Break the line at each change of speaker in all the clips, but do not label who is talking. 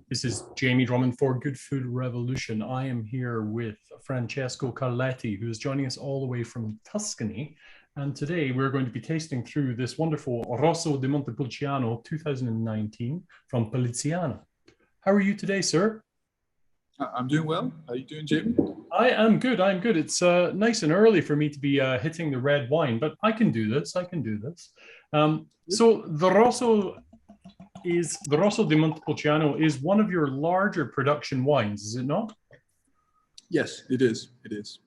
This is Jamie Drummond for Good Food Revolution. I am here with Francesco Carletti, who is joining us all the way from Tuscany. And today we're going to be tasting through this wonderful Rosso di Montepulciano 2019 from Poliziano. How are you today, sir?
I'm doing well. How are you doing, Jamie?
I am good. I'm good. It's nice and early for me to be hitting the red wine, but I can do this. I can do this. So the Rosso di Montepulciano is one of your larger production wines, is it not?
Yes, it is. It is.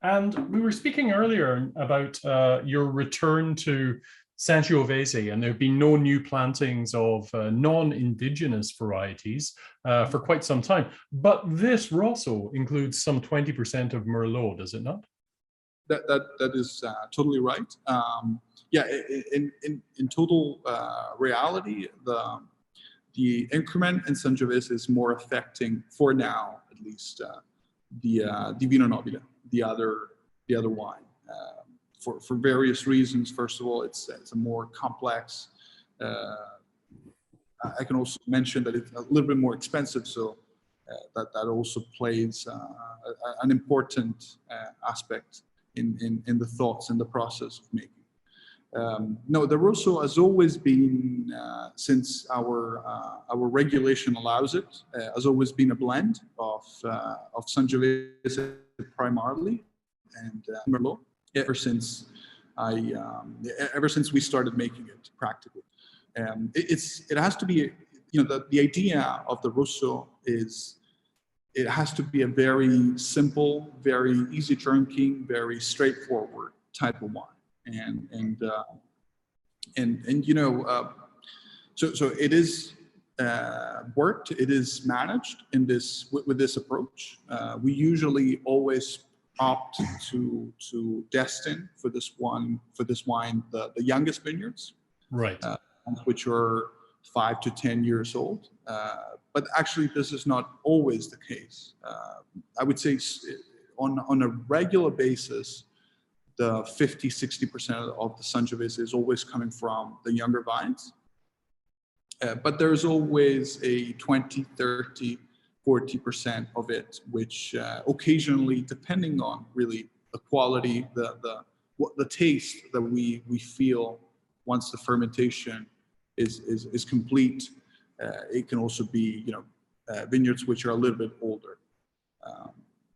And we were speaking earlier about your return to Sangiovese, and there have been no new plantings of non-indigenous varieties for quite some time. But this Rosso includes some 20% of Merlot, does it not?
That is totally right. Yeah, in total reality, the increment in Sangiovese is more affecting, for now at least, the Vino Nobile, the other wine, for various reasons. First of all, it's a more complex. I can also mention that it's a little bit more expensive, so that also plays an important aspect in the thoughts and the process of making. No, the Rosso has always been, since our regulation allows it, has always been a blend of Sangiovese primarily and Merlot ever since we started making it practically. It has to be, the idea of the Rosso is it has to be a very simple, very easy drinking, very straightforward type of wine. So it is worked. It is managed in this with this approach. We usually always opt to destine for this wine the youngest vineyards,
right,
which are 5 to 10 years old. But actually, this is not always the case. I would say on a regular basis, the 50-60% of the Sangiovese is always coming from the younger vines. But there's always a 20, 30, 40% of it, which occasionally, depending on really the quality, the taste that we feel once the fermentation is complete, it can also be vineyards which are a little bit older.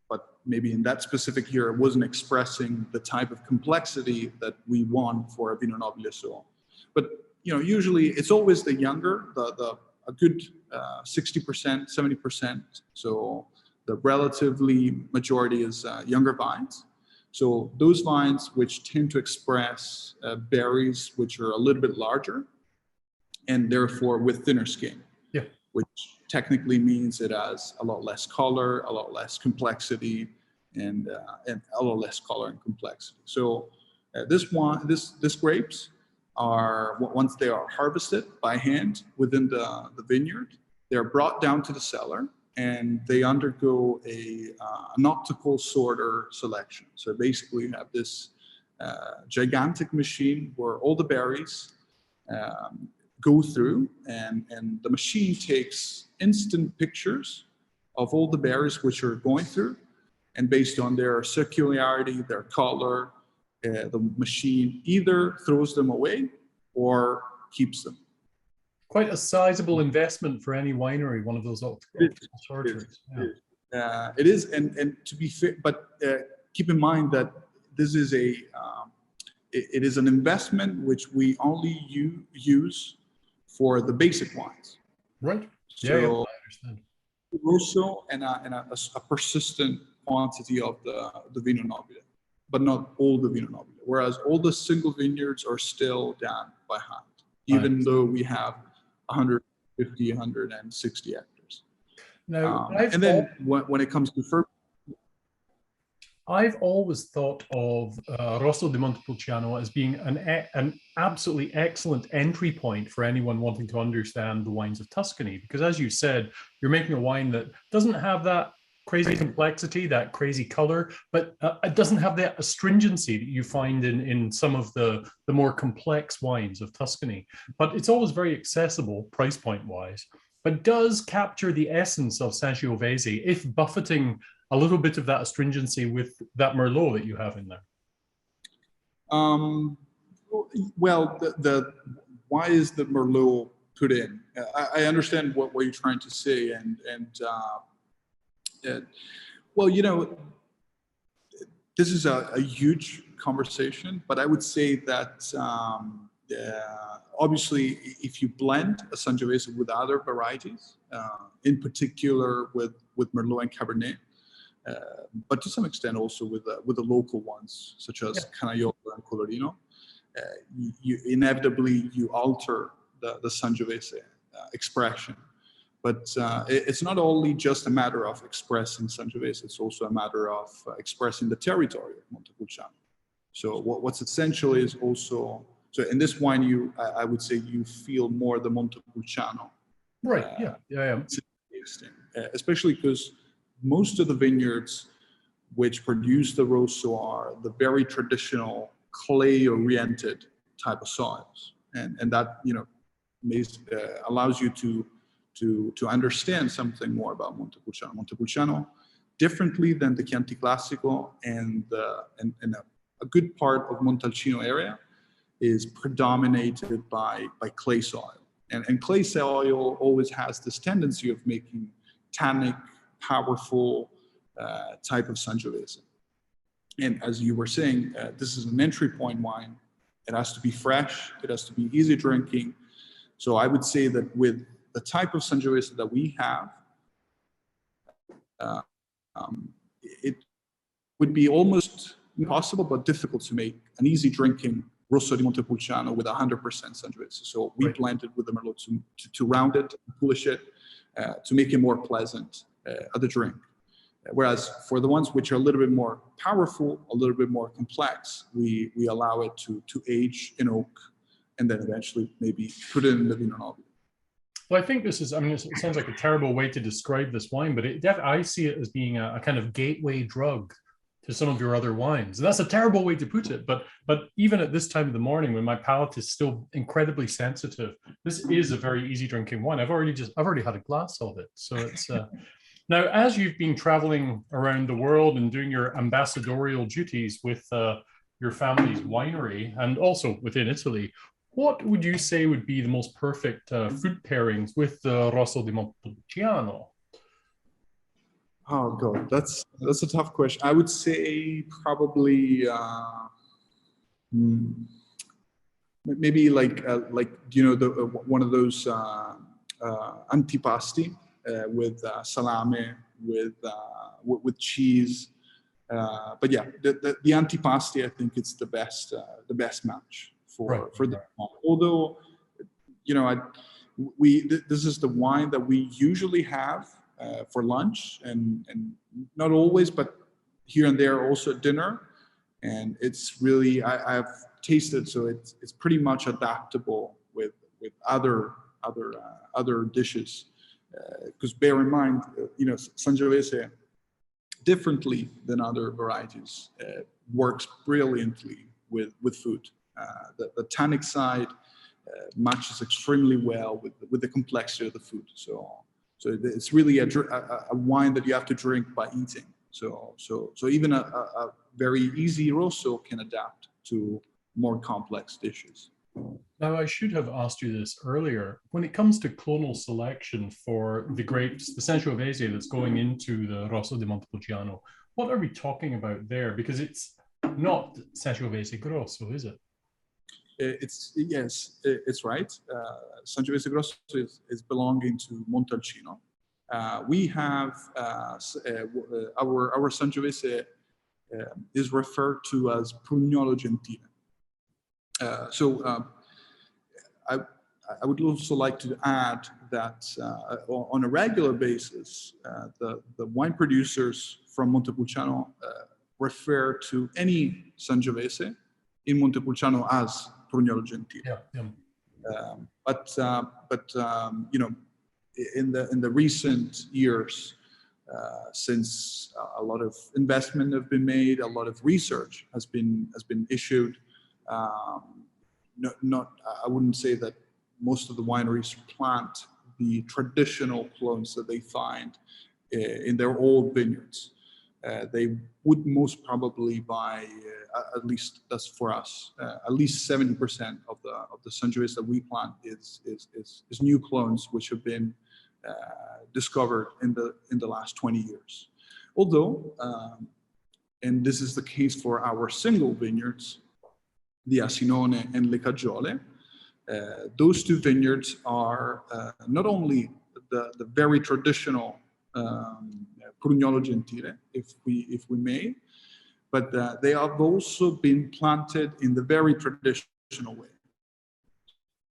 But maybe in that specific year, it wasn't expressing the type of complexity that we want for a Vino Nobile. So, but usually it's always the younger, a good 60%, 70%. So the relatively majority is younger vines. So those vines which tend to express berries which are a little bit larger, and therefore with thinner skin, which technically means it has a lot less color, a lot less complexity, and a lot less color and complexity. So this grapes are, once they are harvested by hand within the vineyard, they're brought down to the cellar and they undergo an optical sorter selection. So basically you have this gigantic machine where all the berries go through, and the machine takes instant pictures of all the berries which are going through, and based on their circularity, their color, the machine either throws them away or keeps them.
Quite a sizable investment for any winery, one of those optical sorters.
It is, and to be fair, but keep in mind that this is it is an investment which we only use for the basic wines.
Right.
So,
yeah, I understand.
Rosso and a persistent quantity of the Vino Nobile, but not all the Vino Nobile. Whereas all the single vineyards are still done by hand, even though we have 150, 160 hectares.
Now,
and then when it comes to fermentation,
I've always thought of Rosso di Montepulciano as being an absolutely excellent entry point for anyone wanting to understand the wines of Tuscany, because as you said, you're making a wine that doesn't have that crazy complexity, that crazy color, but it doesn't have that astringency that you find in some of the more complex wines of Tuscany. But it's always very accessible price point wise. but does capture the essence of Sangiovese if buffeting a little bit of that astringency with that Merlot that you have in there?
Well, why is the Merlot put in? I understand what you're trying to say, and well, you know, this is a huge conversation, but I would say that obviously, if you blend a Sangiovese with other varieties, in particular with Merlot and Cabernet, but to some extent also with the local ones such as Canaiolo and Colorino, you inevitably alter the Sangiovese expression. But it's not only just a matter of expressing Sangiovese; it's also a matter of expressing the territory of Montepulciano. So what's essential is also, so in this wine, I would say you feel more the Montepulciano.
Right. Yeah.
Especially because most of the vineyards which produce the Rosso are the very traditional clay-oriented type of soils, and that, you know, allows you to understand something more about Montepulciano. Montepulciano, differently than the Chianti Classico and a good part of Montalcino area, is predominated by clay soil, and clay soil always has this tendency of making tannic, powerful type of Sangiovese. And as you were saying, this is an entry point wine. It has to be fresh. It has to be easy drinking. So I would say that with the type of Sangiovese that we have, it would be almost impossible but difficult to make an easy drinking Rosso di Montepulciano with 100% Sangiovese. So we blended with the Merlot to round it, polish it, to make it more pleasant at the drink. Whereas for the ones which are a little bit more powerful, a little bit more complex, we allow it to age in oak and then eventually maybe put it in the Vino Nobile.
Well, I think this is, I mean, it sounds like a terrible way to describe this wine, but I see it as being a kind of gateway drug to some of your other wines. And that's a terrible way to put it, but even at this time of the morning when my palate is still incredibly sensitive, this is a very easy drinking wine. I've already had a glass of it. So it's now, as you've been traveling around the world and doing your ambassadorial duties with your family's winery and also within Italy, what would you say would be the most perfect food pairings with the Rosso di Montepulciano?
Oh God, that's a tough question. I would say probably maybe like you know, one of those antipasti with salame, with cheese. But yeah, the antipasti, I think it's the best match for the wine. Although, you know, this is the wine that we usually have for lunch, and not always, but here and there also at dinner. And it's really, I've tasted, so it's pretty much adaptable with other dishes. Because bear in mind, you know, Sangiovese, differently than other varieties, works brilliantly with food. The tannic side matches extremely well with the complexity of the food. So it's really a wine that you have to drink by eating. So even a very easy Rosso can adapt to more complex dishes.
Now, I should have asked you this earlier. When it comes to clonal selection for the grapes, the Sangiovese that's going into the Rosso di Montepulciano, what are we talking about there? Because it's not Sangiovese Grosso, is it?
Yes, it's right. Sangiovese Grosso is belonging to Montalcino. We have our Sangiovese is referred to as Prugnolo Gentile. I would also like to add that on a regular basis, the wine producers from Montepulciano refer to any Sangiovese in Montepulciano as Prugnolo Gentile. But you know, in the recent years, since a lot of investment have been made, a lot of research has been issued. I wouldn't say that most of the wineries plant the traditional clones that they find in their old vineyards. They would most probably buy, at least that's for us, at least 70% of the Sangiovese that we plant is new clones which have been discovered in the last 20 years. Although, and this is the case for our single vineyards, the Asinone and Le Cagiole, those two vineyards are not only the very traditional Prugnolo Gentile, if we may, but they have also been planted in the very traditional way.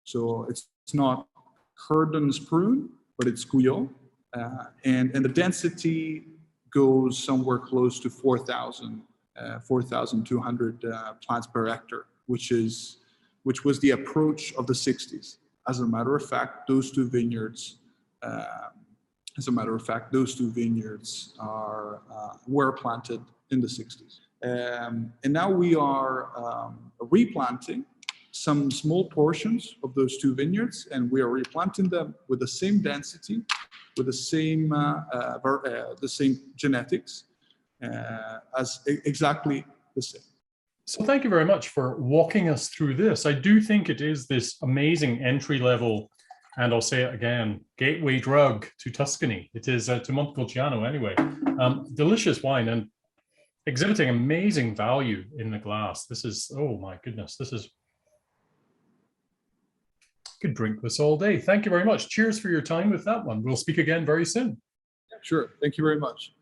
So it's not Curdon's prune, but it's Guyot, and the density goes somewhere close to 4,200 plants per hectare, which was the approach of the 60s. As a matter of fact, those two vineyards. Were planted in the 60s. And now we are replanting some small portions of those two vineyards, and we are replanting them with the same density, with the same genetics, as exactly the same.
So thank you very much for walking us through this. I do think it is this amazing entry-level, and I'll say it again, gateway drug to Tuscany. It is to Montepulciano anyway. Delicious wine and exhibiting amazing value in the glass. This is, oh my goodness, this is, could drink this all day. Thank you very much. Cheers for your time with that one. We'll speak again very soon.
Sure, thank you very much.